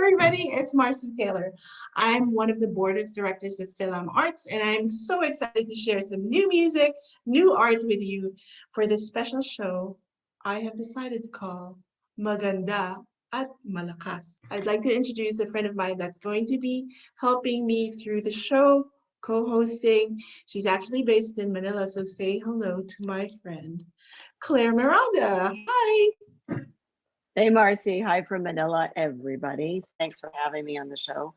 everybody, it's Marcy Taylor. I'm one of the board of directors of FilAm Arts, and I'm so excited to share some new music, new art with you for this special show I have decided to call Maganda at Malakas. I'd like to introduce a friend of mine that's going to be helping me through the show, co-hosting. She's actually based in Manila, so say hello to my friend, Claire Miranda. Hi. Hey, Marcy. Hi from Manila, everybody. Thanks for having me on the show.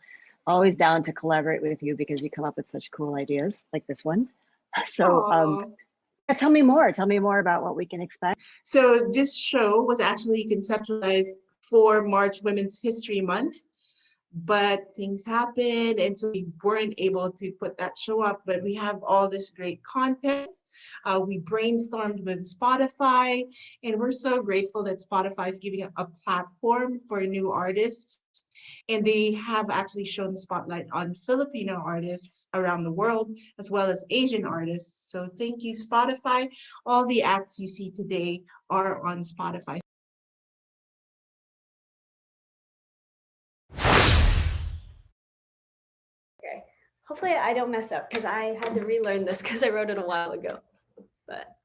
Always down to collaborate with you because you come up with such cool ideas like this one. So tell me more. Tell me more about what we can expect. So this show was actually conceptualized for March Women's History Month, but things happened and so we weren't able to put that show up, but we have all this great content. We brainstormed with Spotify, and we're so grateful that Spotify is giving a platform for new artists, and they have actually shown the spotlight on Filipino artists around the world as well as Asian artists. So thank you, Spotify. All the acts you see today are on Spotify. Hopefully I don't mess up because I had to relearn this because I wrote it a while ago. But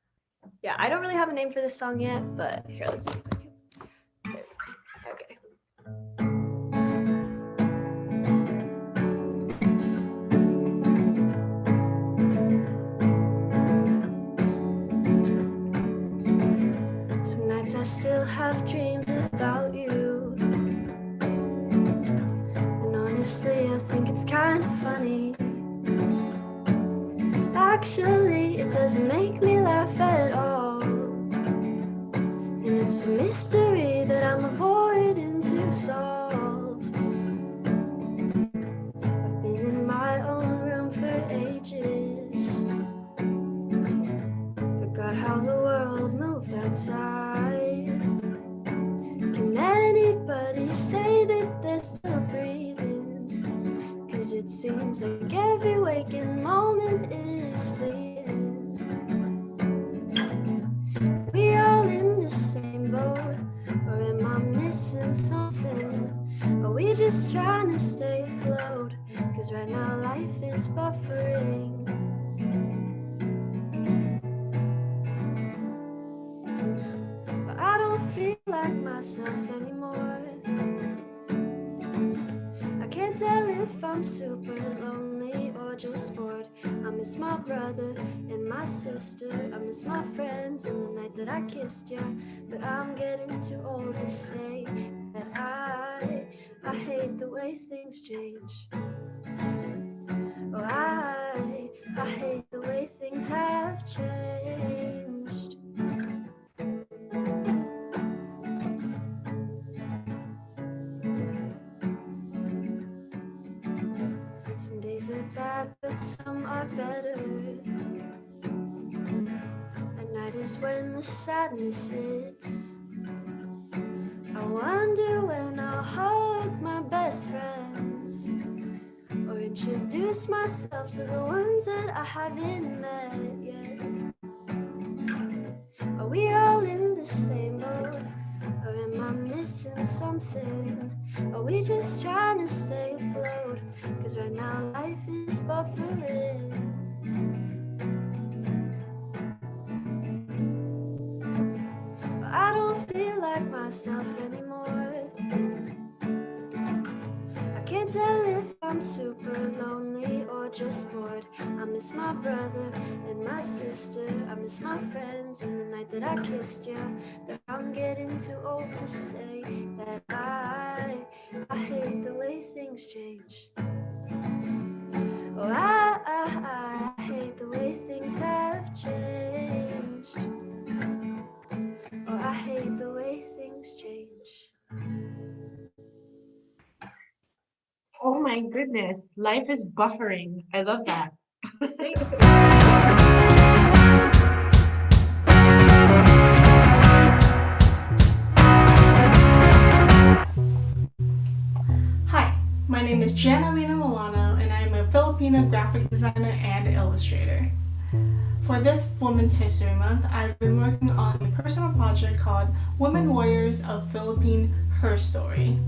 yeah, I don't really have a name for this song yet, but here, let's see if I can. Okay. Some nights I still have dreams about you. And honestly, I think it's kind of funny. Actually, it doesn't make me laugh at all. And it's a mystery that I'm avoiding to solve. I've been in my own room for ages. Forgot how the world moved outside. Can anybody say that they're still breathing? Cause it seems like every waking moment is fleeting. We all in the same boat, or am I missing something? Are we just trying to stay afloat? Cause right now life is buffering. But I don't feel like myself anymore. I can't tell if I'm super lonely or just bored. I miss my brother and my sister. I miss my friends and the night that I kissed you. But I'm getting too old to say that I hate the way things change. Oh, I hate the way things have changed. Some days are bad, but some are better. At night is when the sadness hits. I wonder when I'll hug my best friends, or introduce myself to the ones that I haven't met yet. Are we all in the same boat, or am I missing something? Are we just trying to stay afloat? Cause right now life is buffering. But I don't feel like myself anymore. I can't tell if I'm super lonely or just bored. I miss my brother and my sister. I miss my friends and the night that I kissed you. But I'm getting too old to say that I hate the way things change. Oh, I hate the way things have changed. Oh, I hate the way things change. Oh my goodness, life is buffering. I love that. Hi, my name is Janavina Milano, and I am a Filipino graphic designer and illustrator. For this Women's History Month, I've been working on a personal project called Women Warriors of Philippine Her Story.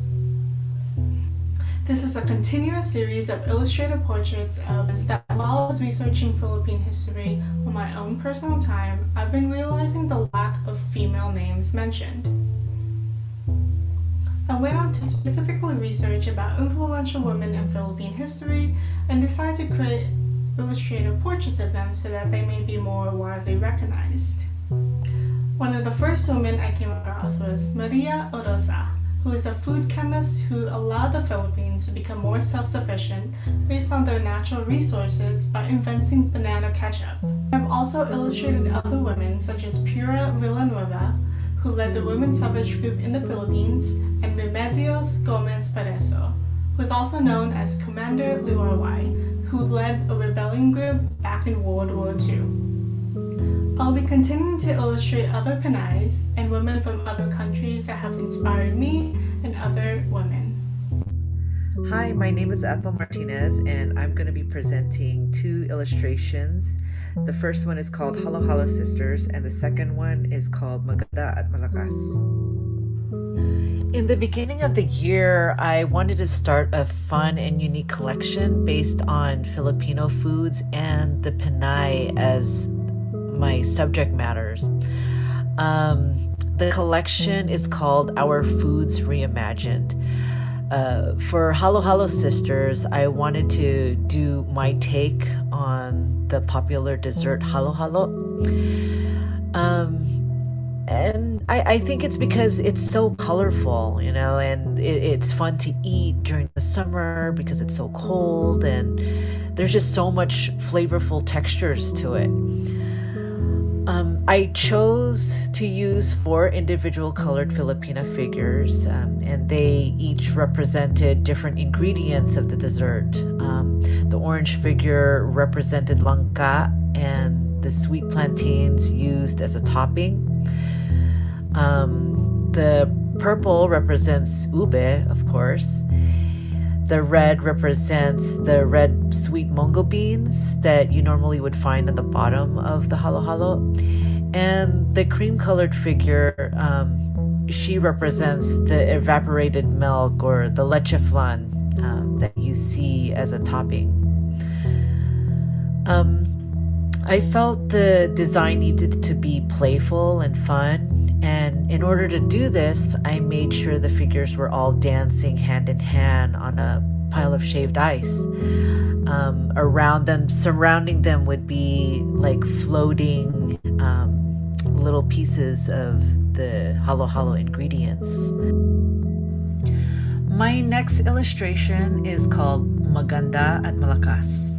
This is a continuous series of illustrated portraits of us that while I was researching Philippine history on my own personal time, I've been realizing the lack of female names mentioned. I went on to specifically research about influential women in Philippine history and decided to create illustrated portraits of them so that they may be more widely recognized. One of the first women I came across was Maria Orosa, who is a food chemist who allowed the Philippines to become more self-sufficient based on their natural resources by inventing banana ketchup. I have also illustrated other women such as Pura Villanueva, who led the women's suffrage group in the Philippines, and Remedios Gomez Pareso, who is also known as Commander Liwayway, who led a rebellion group back in World War II. I'll be continuing to illustrate other Pinays and women from other countries that have inspired me and other women. Hi, my name is Ethel Martinez, and I'm going to be presenting 2 illustrations. The first one is called Halo Halo Sisters, and the second one is called Maganda at Malakas. In the beginning of the year, I wanted to start a fun and unique collection based on Filipino foods and the Pinay as my subject matters. The collection is called Our Foods Reimagined. For Halo Halo Sisters, I wanted to do my take on the popular dessert halo halo. And I think it's because it's so colorful, and it's fun to eat during the summer because it's so cold, and there's just so much flavorful textures to it. I chose to use 4 individual colored Filipina figures, and they each represented different ingredients of the dessert. The orange figure represented langka and the sweet plantains used as a topping. The purple represents ube, of course. The red represents the red sweet mungo beans that you normally would find at the bottom of the halo halo. And the cream-colored figure, she represents the evaporated milk or the leche flan that you see as a topping. I felt the design needed to be playful and fun. And in order to do this, I made sure the figures were all dancing hand in hand on a pile of shaved ice. Around them, surrounding them would be like floating little pieces of the halo halo ingredients. My next illustration is called Maganda at Malakas.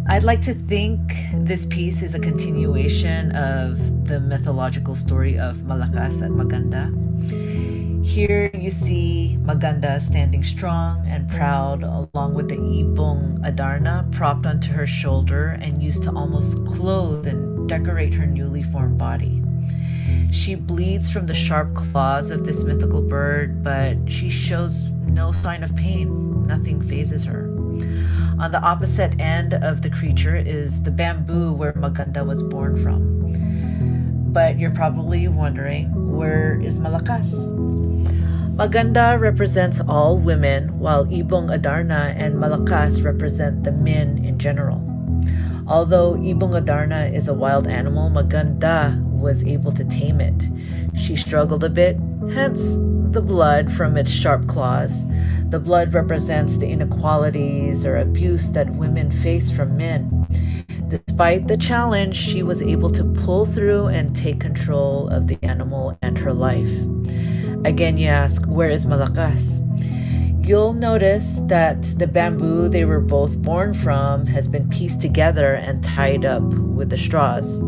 I'd like to think this piece is a continuation of the mythological story of Malakas at Maganda. Here you see Maganda standing strong and proud along with the ibong Adarna propped onto her shoulder and used to almost clothe and decorate her newly formed body. She bleeds from the sharp claws of this mythical bird, but she shows no sign of pain. Nothing phases her. On the opposite end of the creature is the bamboo where Maganda was born from. But you're probably wondering, where is Malakas? Maganda represents all women, while Ibong Adarna and Malakas represent the men in general. Although Ibong Adarna is a wild animal, Maganda was able to tame it. She struggled a bit, hence the blood from its sharp claws. The blood represents the inequalities or abuse that women face from men. Despite the challenge, she was able to pull through and take control of the animal and her life. Again, you ask, where is Malakas? You'll notice that the bamboo they were both born from has been pieced together and tied up with the straws.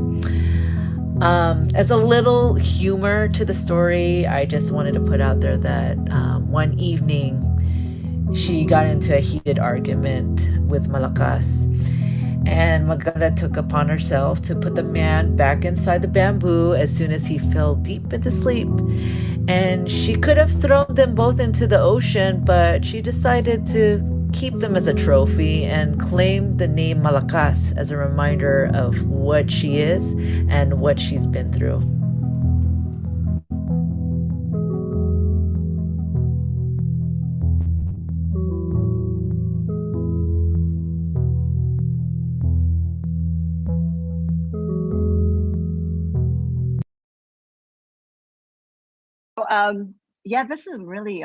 As a little humor to the story, I just wanted to put out there that one evening she got into a heated argument with Malakas. And Maganda took upon herself to put the man back inside the bamboo as soon as he fell deep into sleep. And she could have thrown them both into the ocean, but she decided to keep them as a trophy and claim the name Malakas as a reminder of what she is and what she's been through. yeah, this is really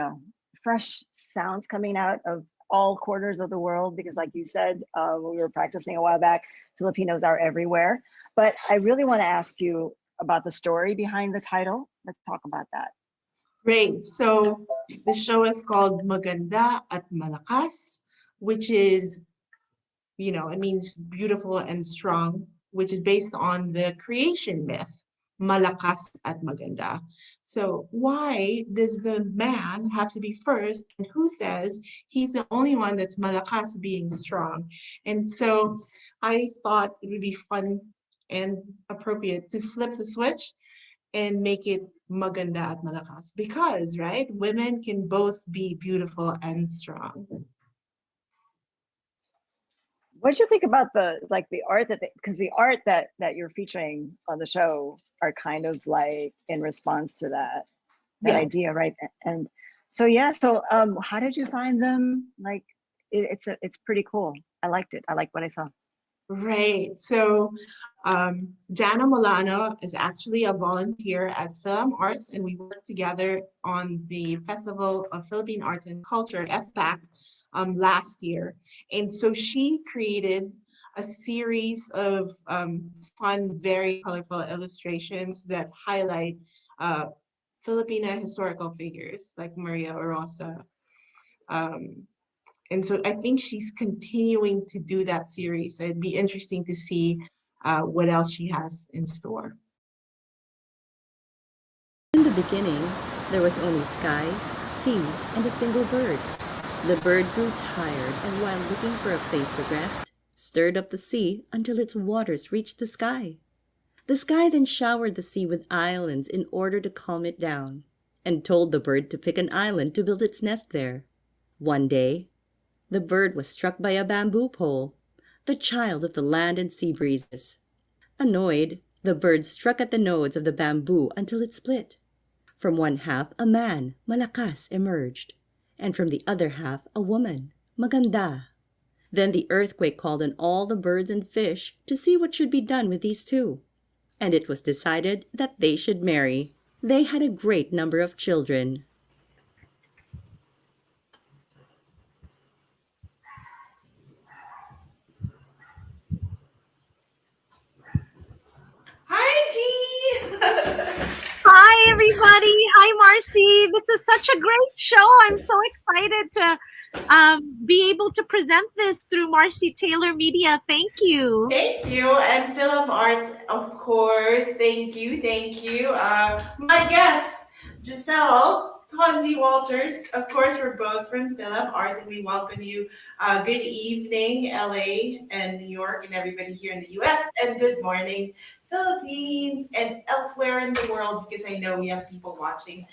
fresh sounds coming out of all corners of the world because, like you said, when we were practicing a while back, Filipinos are everywhere. But I really want to ask you about the story behind the title. Let's talk about that. Great. So the show is called Maganda at Malakas, which is, it means beautiful and strong, which is based on the creation myth, Malakas at Maganda. So why does the man have to be first? And who says he's the only one that's Malakas being strong? And so I thought it would be fun and appropriate to flip the switch and make it Maganda at Malakas because, right, women can both be beautiful and strong. What did you think about the art because the art that you're featuring on the show are kind of like in response to that Yes. idea, right? And so yeah, so how did you find them? Like it's pretty cool. I liked it. I liked what I saw. Right. So Jana Molano is actually a volunteer at FilAm Arts, and we work together on the Festival of Philippine Arts and Culture, FPAC, last year. And so she created a series of fun, very colorful illustrations that highlight Filipina historical figures like Maria Orosa. And so I think she's continuing to do that series. So it'd be interesting to see what else she has in store. In the beginning, there was only sky, sea, and a single bird. The bird grew tired and while looking for a place to rest, stirred up the sea until its waters reached the sky. The sky then showered the sea with islands in order to calm it down, and told the bird to pick an island to build its nest there. One day, the bird was struck by a bamboo pole, the child of the land and sea breezes. Annoyed, the bird struck at the nodes of the bamboo until it split. From one half, a man, Malakas, emerged, and from the other half, a woman, Maganda. Then the earthquake called on all the birds and fish to see what should be done with these two. And it was decided that they should marry. They had a great number of children. Hi, G! Hi, everybody. Hi, Marcy. This is such a great show. I'm so excited to be able to present this through Marcy Taylor Media. Thank you. Thank you. And FilAm Arts, of course. Thank you. Thank you. My guest, Giselle Tonzi Walters. Of course, we're both from FilAm Arts, and we welcome you. Good evening, LA and New York, and everybody here in the US. And good morning, Philippines, and elsewhere in the world, because I know we have people watching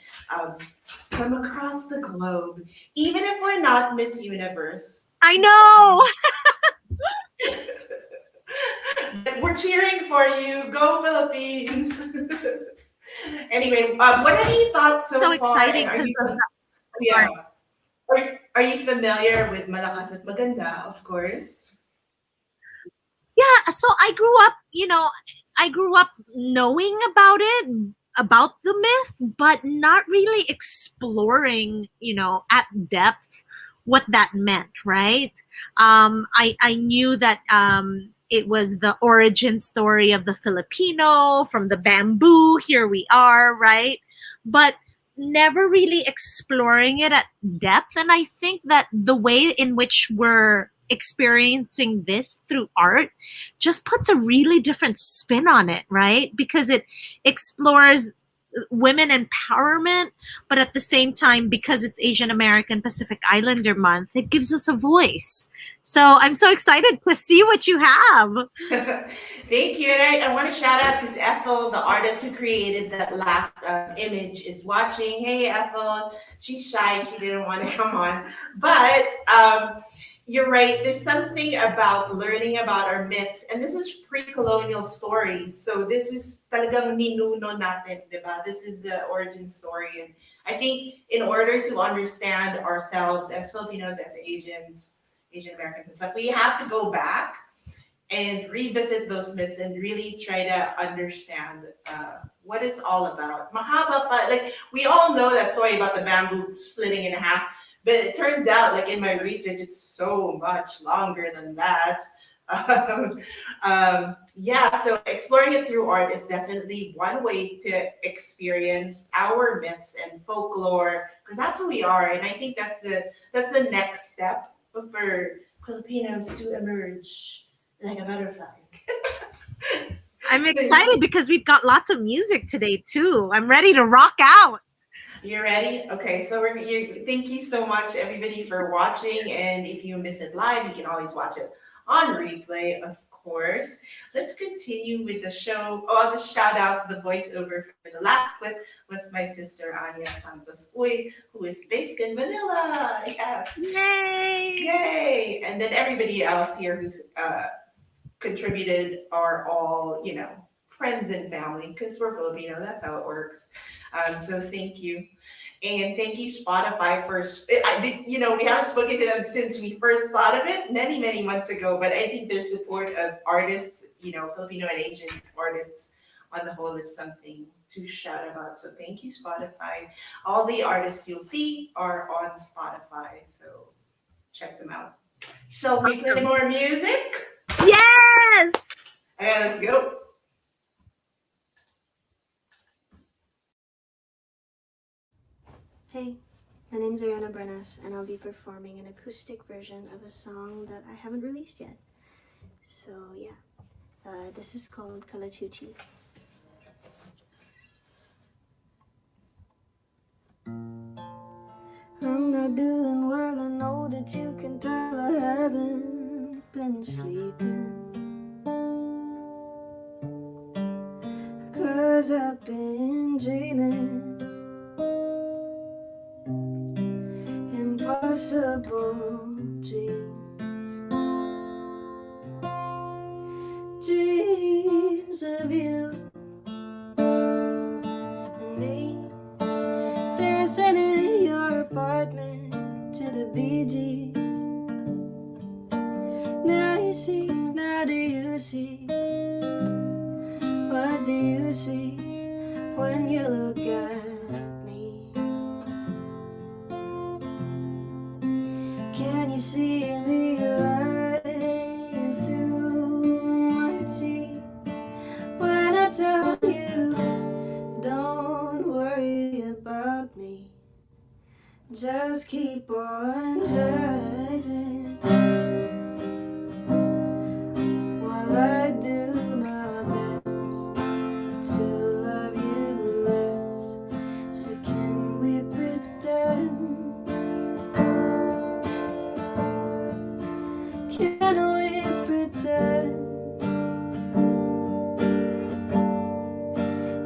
from across the globe, even if we're not Miss Universe. I know. We're cheering for you. Go Philippines. Anyway, what have you thought so far? Exciting And because are you familiar with Malakas at Maganda, of course? yeah, so I grew up knowing about it, about the myth, but not really exploring, at depth what that meant, right? I knew that it was the origin story of the Filipino from the bamboo. Here we are, right? But never really exploring it at depth. And I think that the way in which we're experiencing this through art just puts a really different spin on it, right? Because it explores women empowerment, but at the same time, because it's Asian American Pacific Islander Month, it gives us a voice. So I'm so excited to see what you have. Thank you. And I want to shout out because Ethel, the artist who created that last image, is watching. Hey, Ethel. She's shy. She didn't want to come on. But you're right. There's something about learning about our myths. And this is pre-colonial stories. So this is talagang ninuno natin, diba? This is the origin story. And I think in order to understand ourselves as Filipinos, as Asians, Asian Americans and stuff, we have to go back and revisit those myths and really try to understand what it's all about. Mahaba pa, like we all know that story about the bamboo splitting in half, but it turns out, like in my research, it's so much longer than that. Um, yeah, so exploring it through art is definitely one way to experience our myths and folklore, because that's who we are, and I think that's the next step for Filipinos to emerge like a butterfly. I'm excited because we've got lots of music today too. I'm ready to rock out. You ready? Okay, so thank you so much, everybody, for watching. And if you miss it live, you can always watch it on replay, of course. Let's continue with the show. Oh, I'll just shout out the voiceover for the last clip was my sister Anya Santos Uy, who is based in Manila. Yes. Yay! Yay! And then everybody else here who's contributed are all, friends and family, because we're Filipino. That's how it works. So thank you. And thank you, Spotify, for, we haven't spoken to them since we first thought of it many, many months ago, but I think their support of artists, Filipino and Asian artists on the whole is something to shout about. So thank you, Spotify. All the artists you'll see are on Spotify, so check them out. Shall we play more music? Yes! Okay, let's go. Hey, my name's Ariana Brenes, and I'll be performing an acoustic version of a song that I haven't released yet. So yeah, this is called Kalatuchi. I'm not doing well, I know that you can tell I haven't been sleeping, 'cause I've been dreaming impossible dreams of you and me dancing in your apartment to the Bee Gees. Now you see, now do you see? What do you see when you look at me? Can you see me lying through my teeth when I tell you don't worry about me, just keep on driving while I do my best to love you less? So can we pretend? Can we pretend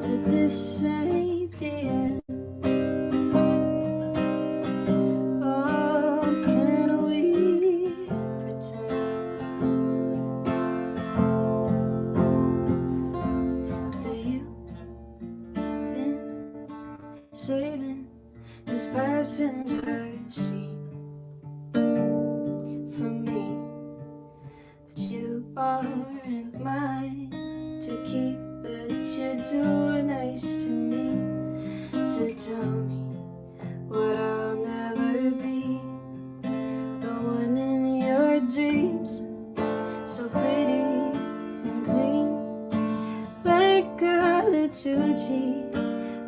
that this ain't the end? Oh, can we pretend that you've been saving this passenger seat for me, but you aren't mine to keep? But you're too nice to me to tell me what I'll never be, the one in your dreams, so pretty and clean, like Kalatuchi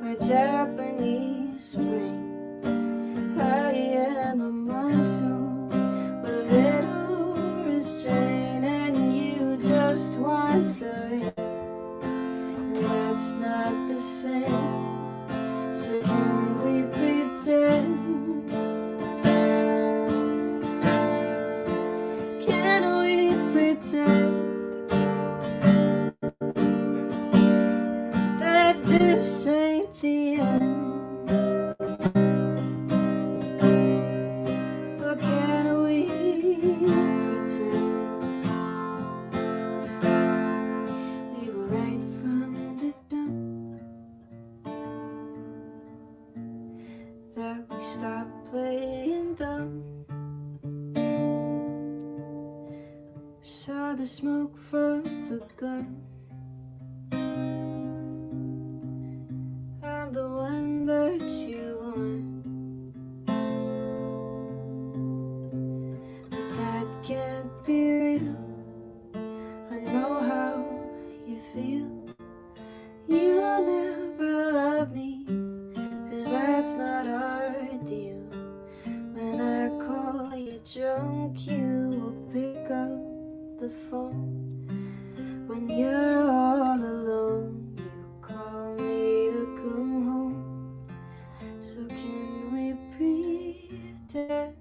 or Japanese spring. I am a monsoon with a little restraint, and you just want the rain, and that's not the same. So can we pretend? Can we pretend that this ain't the end? Or can we pretend we were right from the jump, that we stopped playing dumb? So smell the smoke from the gun. I'm the one that you want. But that can't be real. I know how you feel. You'll never love me, 'cause that's not our deal. When I call you drunk, you will pick up the phone. When you're all alone, you call me to come home. So can we pretend?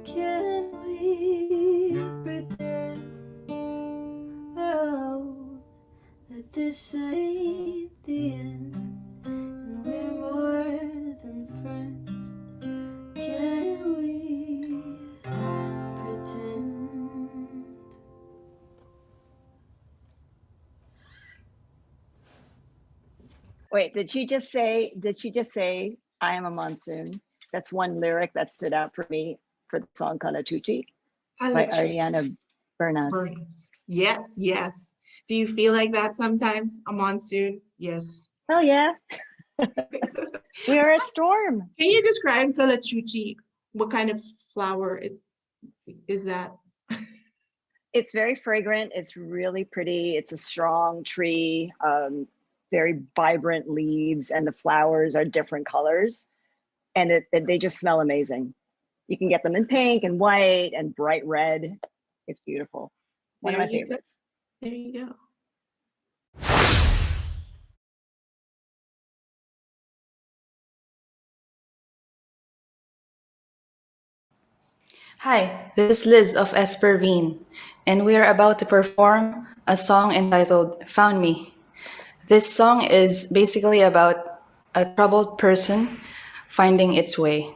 Can we pretend? Oh, that this ain't the end, and we're more than friends. Can we pretend? Wait, did she just say, I am a monsoon? That's one lyric that stood out for me for the song Kalatuchi by Ariana Bernas. Burns. Yes, yes. Do you feel like that sometimes? A monsoon? Yes. Hell yeah. We are a storm. Can you describe Kalachuchi? What kind of flower is that? It's very fragrant. It's really pretty. It's a strong tree, very vibrant leaves, and the flowers are different colors. And they just smell amazing. You can get them in pink and white and bright red. It's beautiful. One of my favorites. There you go. Hi, this is Liz of Espervine, and we are about to perform a song entitled Found Me. This song is basically about a troubled person finding its way.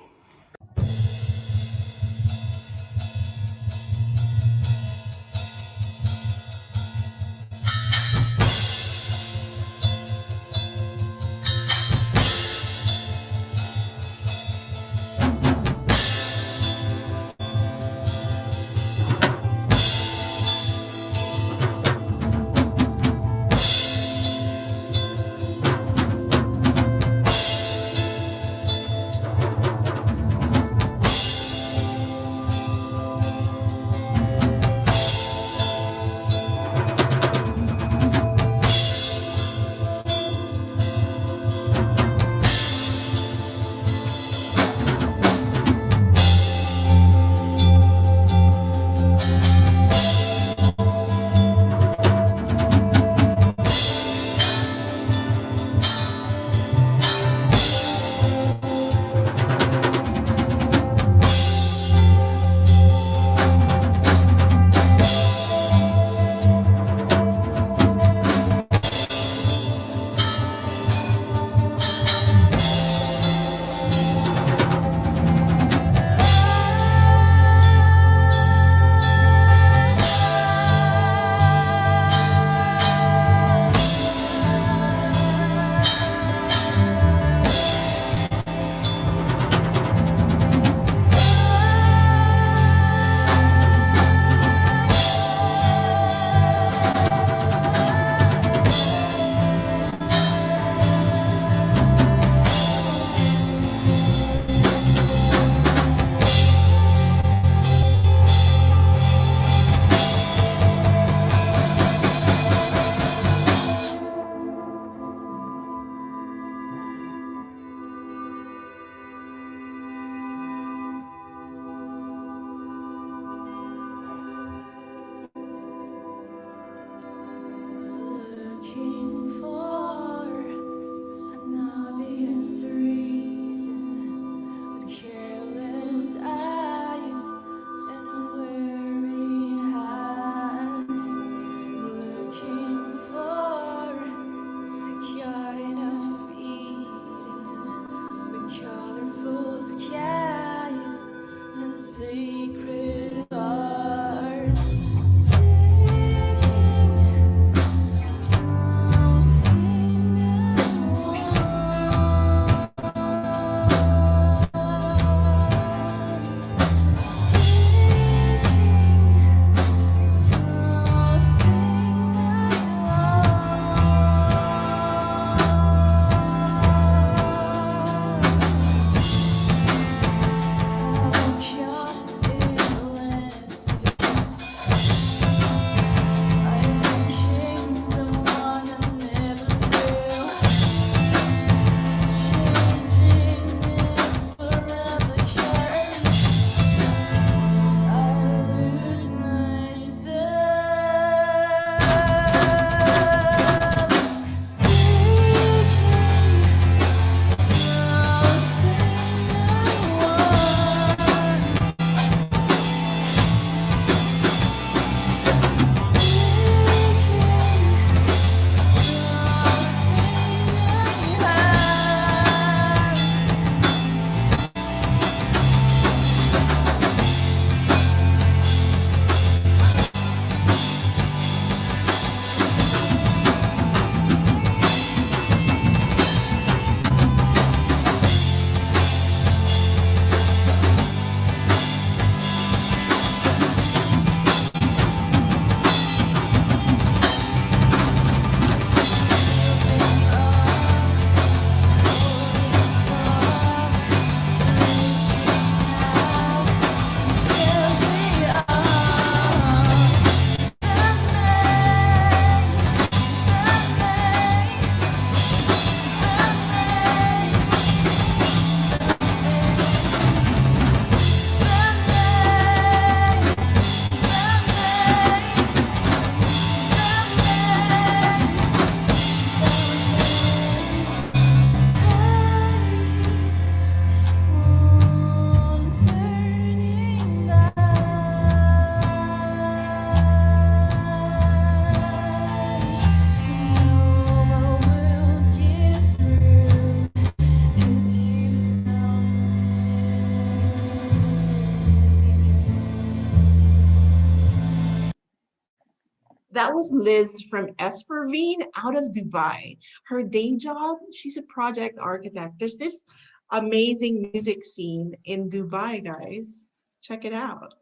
That was Liz from Esperveen out of Dubai. Her day job, she's a project architect. There's this amazing music scene in Dubai, guys. Check it out.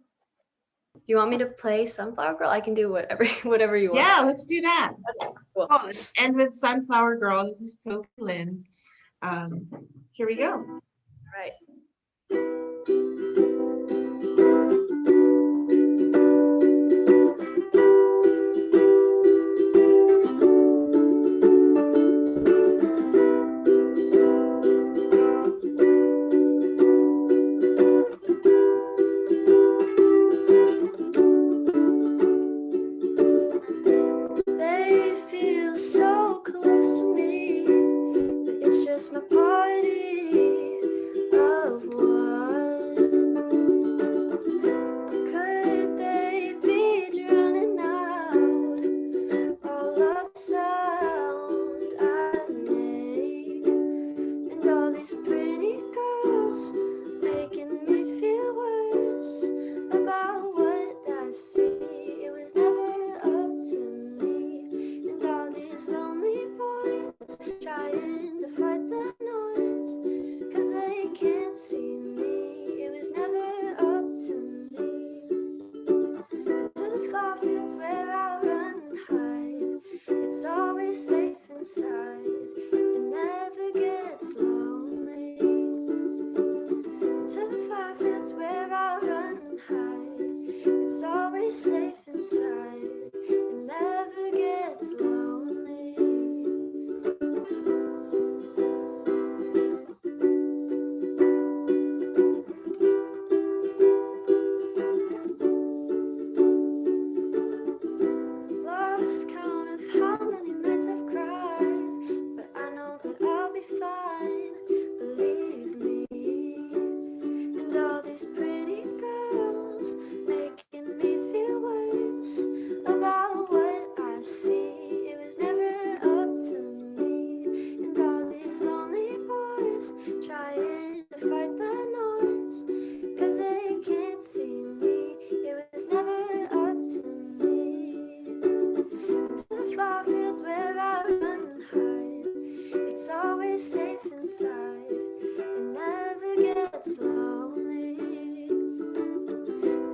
You want me to play Sunflower Girl? I can do whatever whatever you want. Yeah, let's do that. Cool. Oh, let's end with Sunflower Girl. This is Toki Lynn. Here we go. Right. They feel so close to me, but it's just my party of one. Could they be drowning out all of the sound I make? And all these pretty girls making me feel worse about what I see. It was never up to me. And all these lonely boys trying to fight the noise, 'cause they can't see me. It was never up to me. To the far fields where I run and hide, it's always safe inside. It never gets lonely. To the far fields where I run and hide, it's always safe inside. It never gets lonely. Lost count of how many nights I've cried, but I know that I'll be fine, believe me. And all these pretty girls making me feel worse about what I see. It was never up to me. And all these lonely boys trying to fight the noise, 'cause they can't see me. It was never up to me. To the far fields where I run and hide, it's always safe inside. It never gets lonely.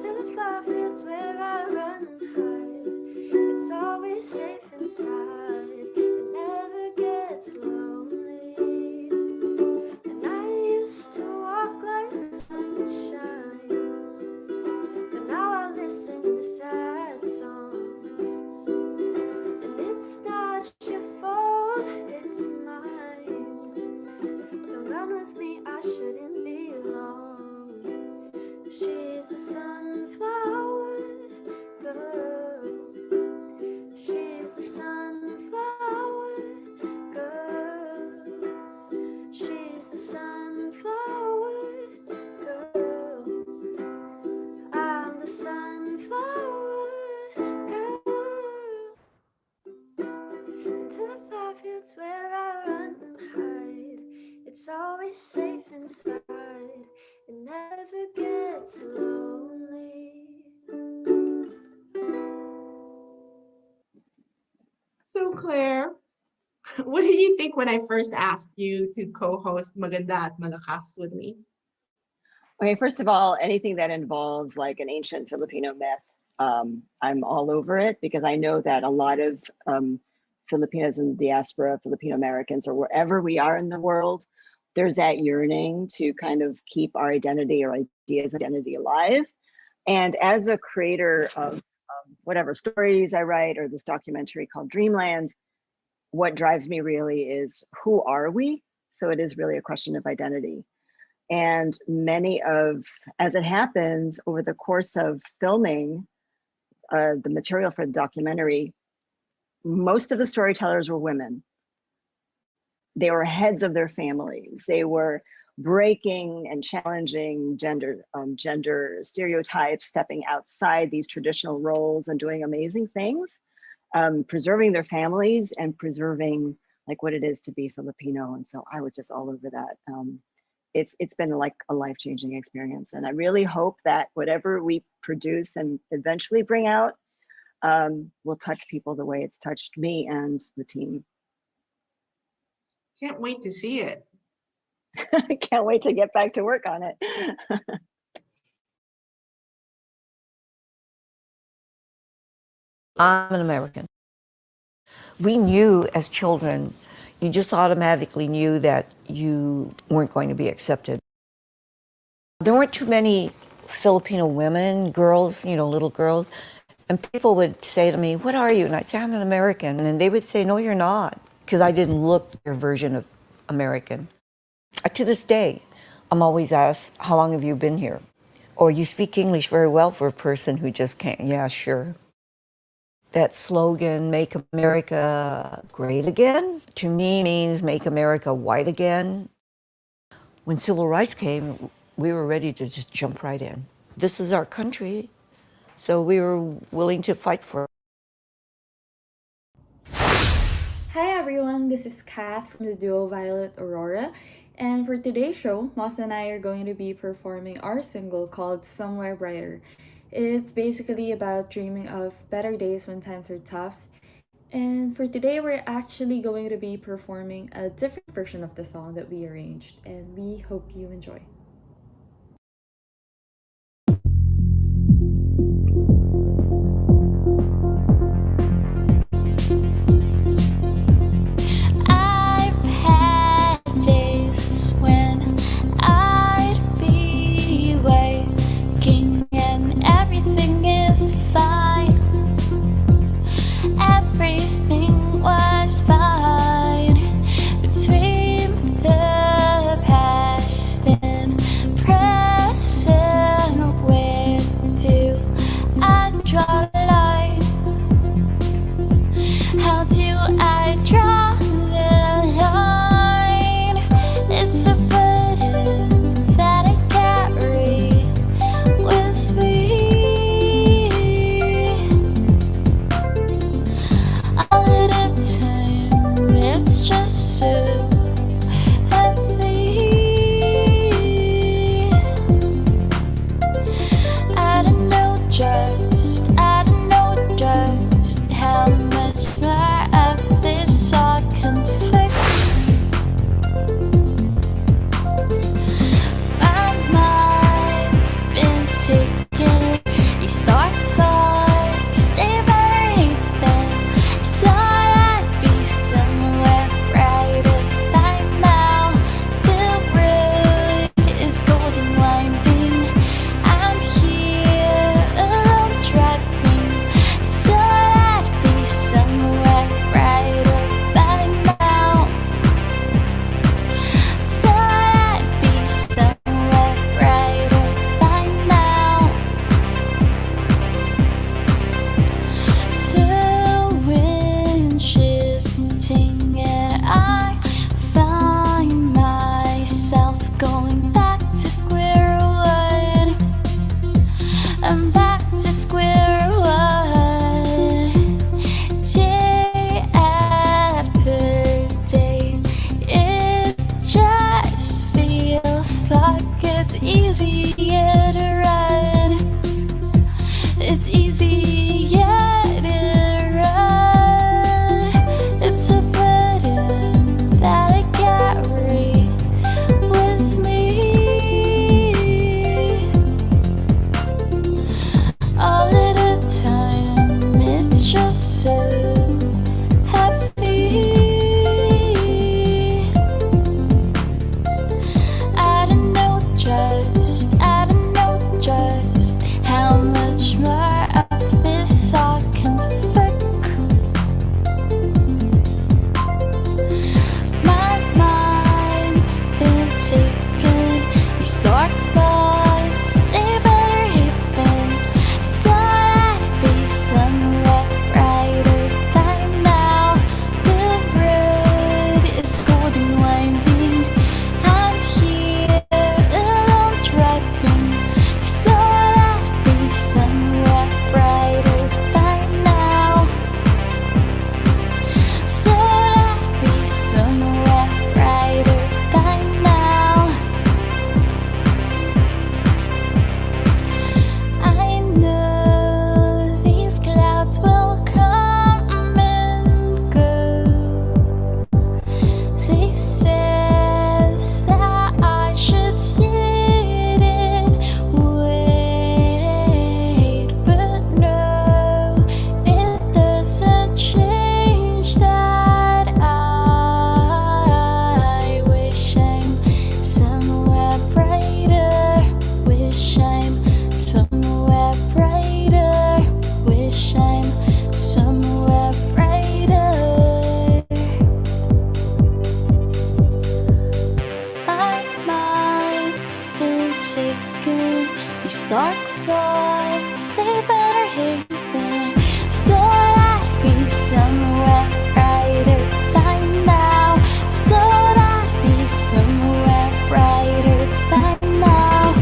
To the far fields where I run and hide, it's always safe inside. It never gets lonely. And I used to walk like the sunshine, but now I listen to sad songs. And it's not your fault, it's mine. Don't run with me, I shouldn't belong. She's the sunflower girl. She's the sunflower girl. She's the sunflower girl. I'm the sunflower girl. Into the far fields where I run and hide, it's always safe inside. It never gets lonely. So Claire, what did you think when I first asked you to co-host Maganda at Malakas with me? Okay, first of all, anything that involves like an ancient Filipino myth, I'm all over it, because I know that a lot of Filipinos in the diaspora, Filipino Americans, or wherever we are in the world, there's that yearning to kind of keep our identity or ideas of identity alive. And as a creator of whatever stories I write, or this documentary called Dreamland, what drives me really is, who are we? So it is really a question of identity. And many of, as it happens, over the course of filming the material for the documentary, most of the storytellers were women. They were heads of their families. They were breaking and challenging gender stereotypes, stepping outside these traditional roles and doing amazing things, preserving their families and preserving like what it is to be Filipino. And so I was just all over that. It's been like a life-changing experience. And I really hope that whatever we produce and eventually bring out will touch people the way it's touched me and the team. Can't wait to see it. I can't wait to get back to work on it. I'm an American. We knew as children, you just automatically knew that you weren't going to be accepted. There weren't too many Filipino women, girls, little girls, and people would say to me, "What are you?" And I'd say, "I'm an American." And they would say, "No, you're not," because I didn't look their version of American. To this day, I'm always asked, "How long have you been here?" Or, "You speak English very well for a person who just can't." Yeah, sure. That slogan, "Make America Great Again," to me means make America white again. When civil rights came, we were ready to just jump right in. This is our country, so we were willing to fight for it. Hi everyone, this is Kath from the duo Violet Aurora, and for today's show, Moss and I are going to be performing our single called Somewhere Brighter. It's basically about dreaming of better days when times are tough. And for today, we're actually going to be performing a different version of the song that we arranged, and we hope you enjoy. I've had days when I'd be waking and everything is fine. Everything was fine between the past and present. Where do I draw the line? How do I draw the line? It's a burden that I carry with me. All of the time, it's just so heavy. I don't know just how much more of this I can fix. My mind's been taken. These dark thoughts, they better even. Thought I'd be somewhere brighter by now. The road is golden winding. I'm here alone driving. Thought I'd be somewhere brighter by now. Thought I'd be somewhere brighter by now. The wind shifting and I find myself going back to square one. I'm back to square one. Day after day, it just feels like it's easier to run. It's easier to run. It's a burden that I carry with me. All of the time, it's just so heavy. I don't know just how much more of this I can fake. My mind's been taken. These dark thoughts, they better even. Thought I'd be somewhere brighter by now. The road is golden winding. I'm here alone driving. Thought I'd be somewhere brighter by now. Thought I'd be somewhere brighter by now. taken. These dark thoughts, they better haven. Thought I'd be somewhere brighter by now. Thought I'd be somewhere brighter by now.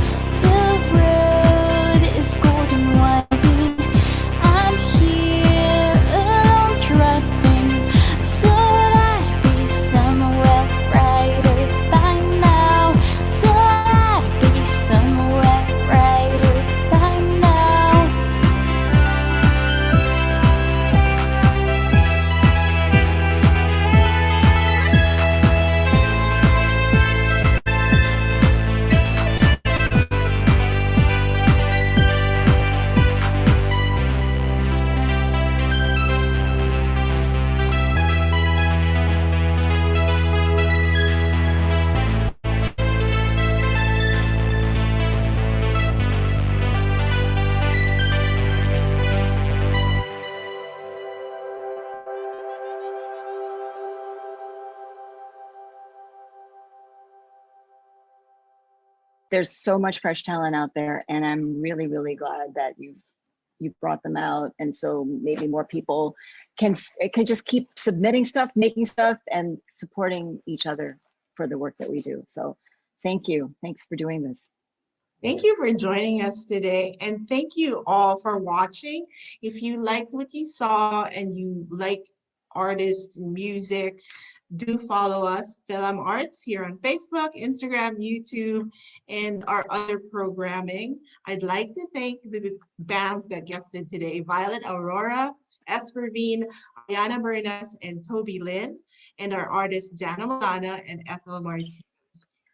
The road is golden winding. I'm here alone driving. Thought I'd be somewhere brighter by now. Thought I'd be somewhere brighter by now. There's so much fresh talent out there, and I'm really, really glad that you brought them out, and so maybe more people can just keep submitting stuff, making stuff, and supporting each other for the work that we do. So thank you. Thanks for doing this. Thank you for joining us today, and thank you all for watching. If you liked what you saw and you like artists, music, do follow us, FilAm Arts, here on Facebook, Instagram, YouTube, and our other programming. I'd like to thank the bands that guested today: Violet Aurora, Espervine, Ariana Bernas, and Toby Lynn, and our artists Jana Malana and Ethel Martinez.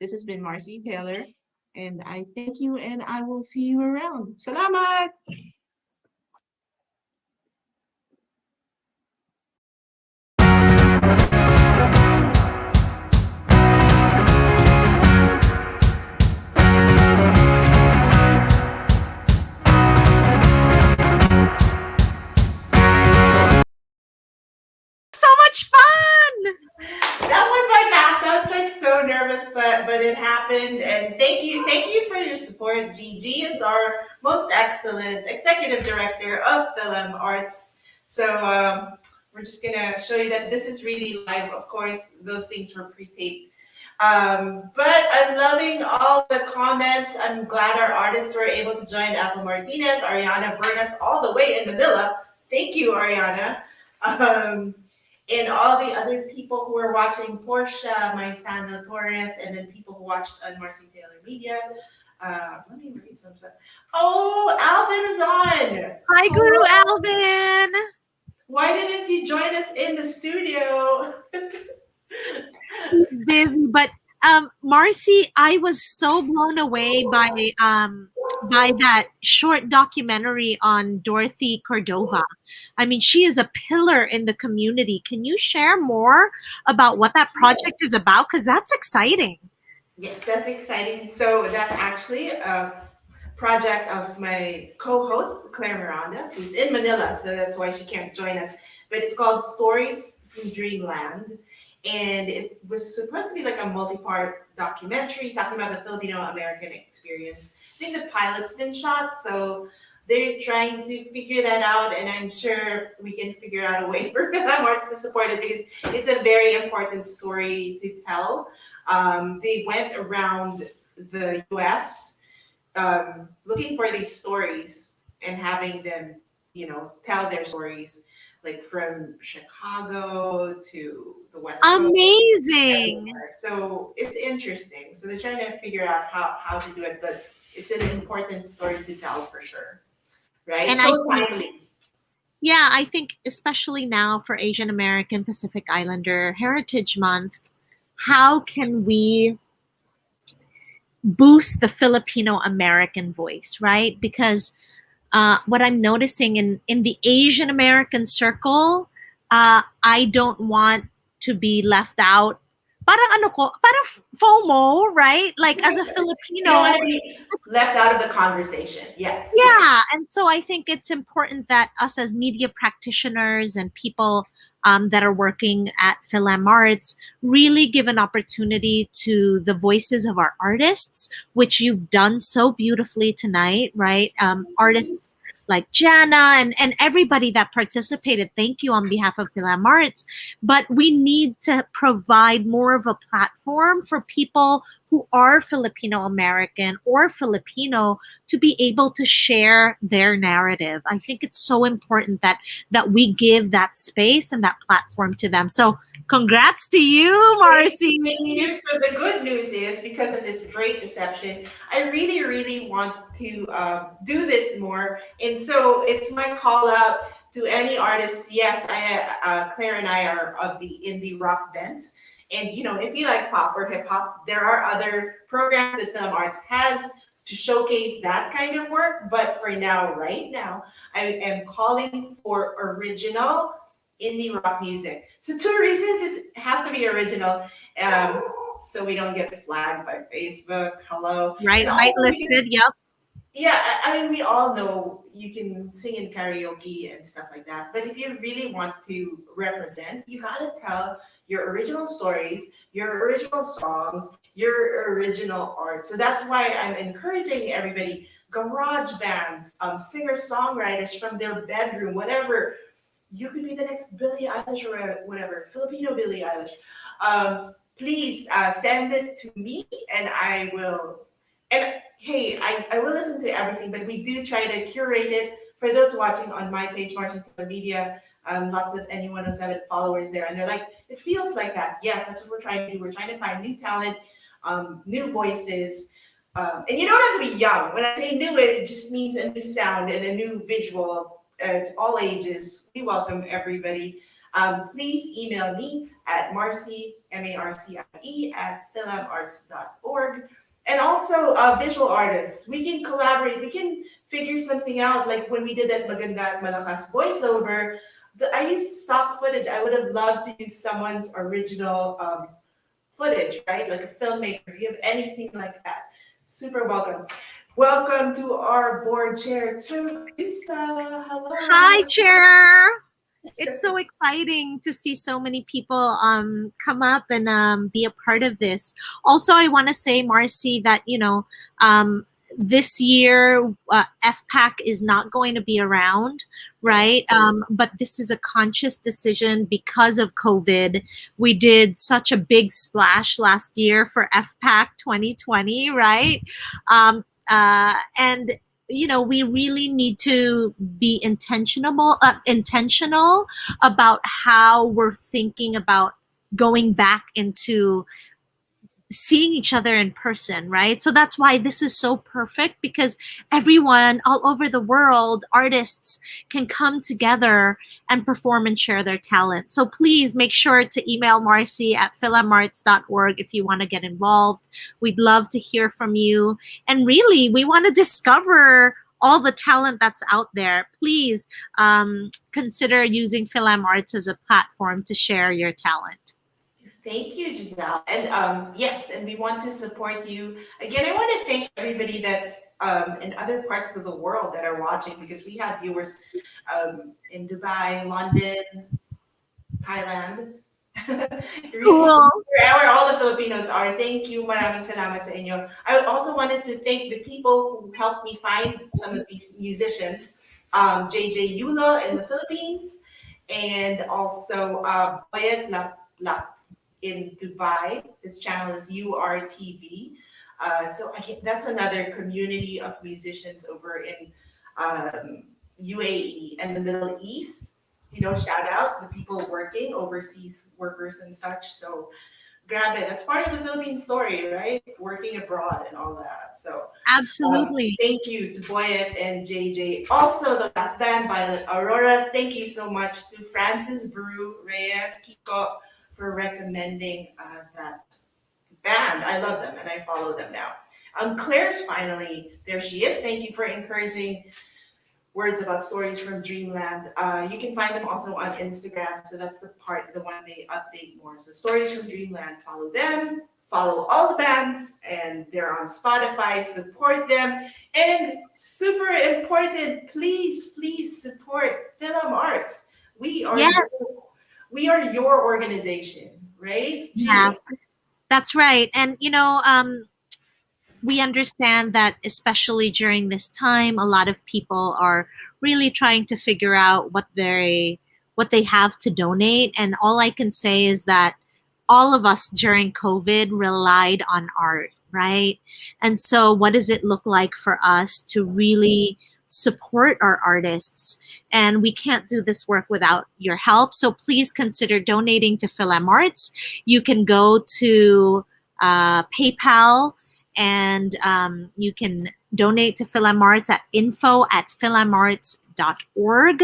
This has been Marcy Taylor, and I thank you, and I will see you around. Salamat! So much fun! That went by fast. I was like so nervous, but it happened. And thank you for your support. Gigi is our most excellent executive director of FilAm Arts. So we're just gonna show you that this is really live. Of course, those things were pre-taped. But I'm loving all the comments. I'm glad our artists were able to join. Ethel Martinez, Ariana Bernas, all the way in Manila. Thank you, Ariana. And all the other people who are watching, Portia, Maisana Torres, and then people who watched on Marcy Taylor Media. Let me read some stuff. Oh, Alvin is on. Hi, Guru Alvin. Why didn't you join us in the studio? He's busy, but Marcy, I was so blown away by that short documentary on Dorothy Cordova. I mean, she is a pillar in the community. Can you share more about what that project is about? Because that's exciting. Yes, that's exciting. So that's actually a project of my co-host, Claire Miranda, who's in Manila, so that's why she can't join us. But it's called Stories from Dreamland. And it was supposed to be like a multi-part documentary talking about the Filipino-American experience. I think the pilot's been shot, so they're trying to figure that out, and I'm sure we can figure out a way for FilAm Arts to support it because it's a very important story to tell. They went around the US looking for these stories and having them, tell their stories, like from Chicago to the West Coast. Amazing. So it's interesting. So they're trying to figure out how to do it, but it's an important story to tell for sure. Right? And so I think- timely. Yeah, I think especially now for Asian American Pacific Islander Heritage Month, how can we boost the Filipino American voice, right? Because what I'm noticing in the Asian American circle, I don't want to be left out. Parang FOMO, right? Like as a You Filipino, don't want to be left out of the conversation. Yes. yeah. And so I think it's important that us as media practitioners and people that are working at FilAm Arts really give an opportunity to the voices of our artists, which you've done so beautifully tonight, right? Artists like Jana and everybody that participated. Thank you on behalf of FilAm Arts. But we need to provide more of a platform for people who are Filipino American or Filipino to be able to share their narrative. I think it's so important that we give that space and that platform to them. So congrats to you, Marcy. Thank you. So the good news is, because of this great reception, I really, really want to do this more. And so it's my call out to any artists. Yes, Claire and I are of the indie rock bent. And if you like pop or hip hop, there are other programs that Film Arts has to showcase that kind of work. But for now, right now, I am calling for original indie rock music. So two reasons: it has to be original, so we don't get flagged by Facebook. Hello, Right, and also whitelisted. Yep. yeah, I mean, we all know you can sing in karaoke and stuff like that. But if you really want to represent, you gotta tell your original stories, your original songs, your original art. So that's why I'm encouraging everybody, garage bands, singer-songwriters from their bedroom, whatever. You could be the next Billie Eilish or whatever, Filipino Billie Eilish. Please send it to me and I will. And hey, I will listen to everything, but we do try to curate it for those watching on my page, Martin Media. Lots of NU107 followers there, and they're like, it feels like that. Yes, that's what we're trying to do. We're trying to find new talent, new voices. And you don't have to be young. When I say new, it just means a new sound and a new visual. It's all ages. We welcome everybody. Please email me at Marcie, MARCIE, at filamarts.org. And also visual artists. We can collaborate. We can figure something out. Like when we did that Maganda at Malakas voiceover, I used stock footage. I would have loved to use someone's original footage, right? Like a filmmaker. If you have anything like that, super welcome. Welcome to our board chair, Teresa. Hello. Hi, Chair. It's so exciting to see so many people come up and be a part of this. Also, I want to say, Marcy, that this year FPAC is not going to be around, right? But this is a conscious decision because of COVID. We did such a big splash last year for FPAC 2020, right? And we really need to be intentional about how we're thinking about going back into seeing each other in person, right? So that's why this is so perfect, because everyone all over the world, artists, can come together and perform and share their talent. So please make sure to email Marcy at filamarts.org if you want to get involved. We'd love to hear from you. And really, we want to discover all the talent that's out there. Please consider using FilAm Arts as a platform to share your talent. Thank you, Giselle. And yes, and we want to support you. Again, I want to thank everybody that's in other parts of the world that are watching, because we have viewers in Dubai, London, Thailand. Cool. Where all the Filipinos are. Thank you. Maraming salamat sa inyo. I also wanted to thank the people who helped me find some of these musicians. JJ Yula in the Philippines, and also Boyet Lap in Dubai. His channel is URTV. So again, that's another community of musicians over in UAE and the Middle East. Shout out the people working, overseas workers and such. So grab it. That's part of the Philippine story, right? Working abroad and all that. So absolutely. Thank you to Boyet and JJ. Also, the last band, Violet Aurora. Thank you so much to Francis Brew, Reyes, Kiko, for recommending that band. I love them and I follow them now. Claire's finally, there she is. Thank you for encouraging words about stories from Dreamland. You can find them also on Instagram. So that's the one they update more. So Stories from Dreamland, follow them, follow all the bands, and they're on Spotify, support them. And super important, please support FilAm Arts. We are we are your organization, right? Yeah, Gee. that's right. And we understand that especially during this time, a lot of people are really trying to figure out what they have to donate. And all I can say is that all of us during COVID relied on art, right? And so what does it look like for us to really support our artists? And we can't do this work without your help. So please consider donating to FilAm Arts. You can go to PayPal, and you can donate to FilAm Arts at info@filamarts.org.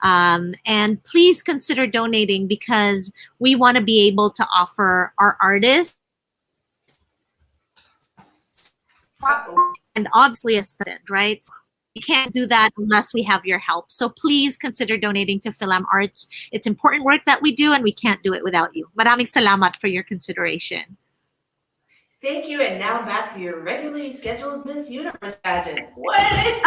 And please consider donating because we want to be able to offer our artists and obviously a student, right? So we can't do that unless we have your help. So please consider donating to FilAm Arts. It's important work that we do and we can't do it without you. Maraming salamat for your consideration. Thank you. And now back to your regularly scheduled Miss Universe pageant. What? Okay.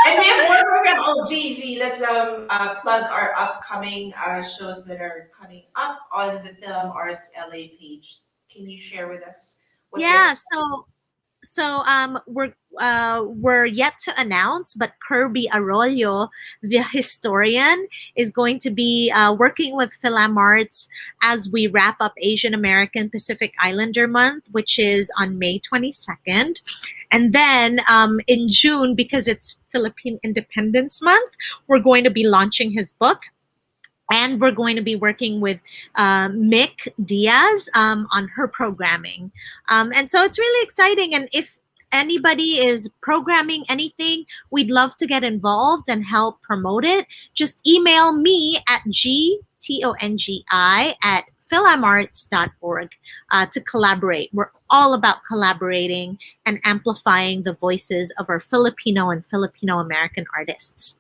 And we have more program. Oh, gee, let's plug our upcoming shows that are coming up on the Film Arts LA page. Can you share with us what to Yeah, expect? we're yet to announce, but Kirby Arroyo, the historian, is going to be working with FilAm Arts as we wrap up Asian American Pacific Islander Month, which is on May 22nd. And then in June, because it's Philippine Independence Month, we're going to be launching his book. And we're going to be working with Mick Diaz on her programming. And so it's really exciting. And if anybody is programming anything, we'd love to get involved and help promote it. Just email me at gtongi@filamarts.org to collaborate. We're all about collaborating and amplifying the voices of our Filipino and Filipino American artists.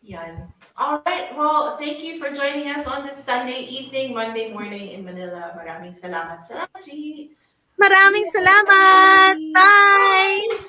Yan. All right. Well, thank you for joining us on this Sunday evening, Monday morning in Manila. Maraming salamat sa Maraming salamat. Bye.